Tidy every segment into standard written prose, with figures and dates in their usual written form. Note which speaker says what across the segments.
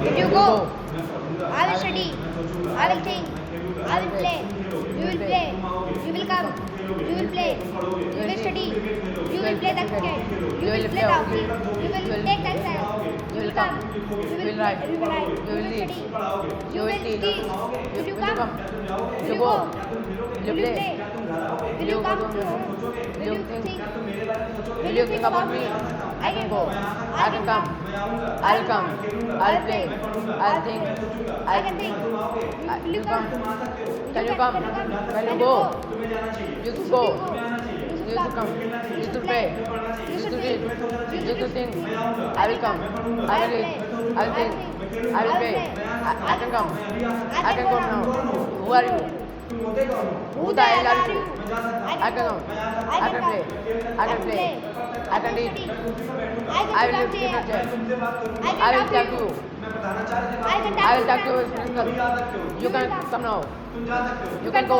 Speaker 1: Will you go? I will study. I will think. I will play. You will play. You will come. You will play. You will study. You will play the cricket. You will play the hockey. You will take the exam. You will come. You will write. You will write. You will study. You will teach. Will you come? Will you go? Will you play? Will you come to home? Will you think? Will you think about me? I can go. I can come. I'll come. I'll play. I'll think. I can think. Will you come? Can you come? Can you go? You to go. You to come. You to play. You to read. You to think. I will come. I will read. I will think. I will play. I can come. I can go now. Who are you? Who the hell are you? I can come. I can play. I can play. I can read. I will live in a chair. I will talk to you. I will talk to your principal. You can come now. You can go.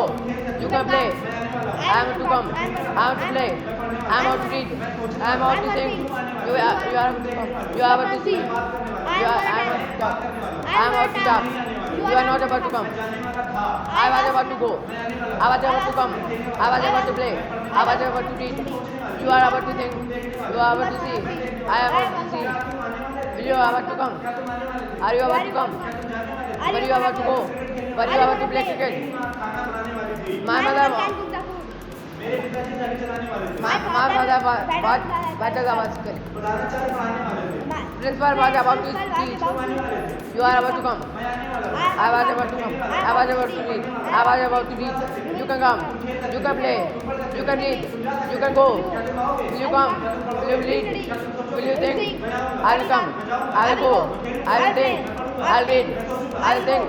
Speaker 1: You can play. I am to come. I am to play. I am out to read. I am out to sing. You are to come. You are about to see. I am out to talk. You are not about to come. I was about to go. I was about to come. I was about to play. I was about to read. You are about to think. You are about to see. I am about to see. Will you about to come? Are you about to come? Were you about to go? Were you about to play cricket? My mother was principal was about to teach. You are about to come. I was about to come. I was about to read. I was about to read. You can come. You can play. You can read. You can go. Will you come? Will you read? Will you think? I will come. I will go. I will think. I will read. I will think.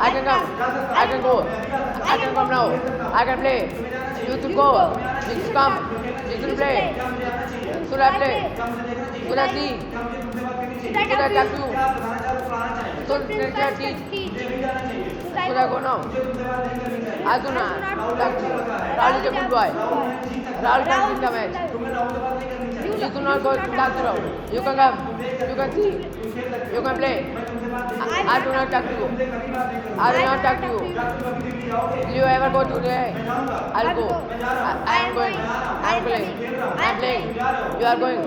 Speaker 1: I can come. I can go. I can come now. I can play. You should go. You should come. You should play. Should I play? Should I see? Should I talk to you? Should I teach? Should I go now? I do not talk to you. Rahul is a good boy. Rahul can win the match. You do not go to talk to Rahul. You can come. You can see. You can play. I do not talk to you. I will not talk to you. Will you ever go today? I'll go. I am going. I am playing. I am playing. You are going.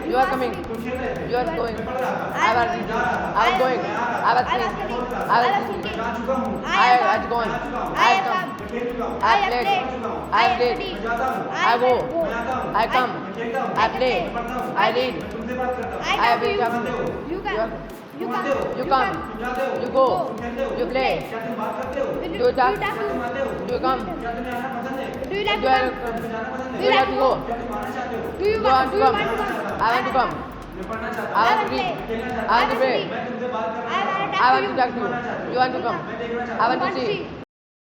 Speaker 1: You are coming. You are going. I was going. I was playing. I was thinking. I was gone. I have come. I played. I played. I go. I come. I play. I read. I will come. You come. You go. You play. You talk. You come. Do you like You to are come? Do you like to go. Do you want to come? I want to come. I want to read. I want to play. I want to talk to you. You want to come? I want to see.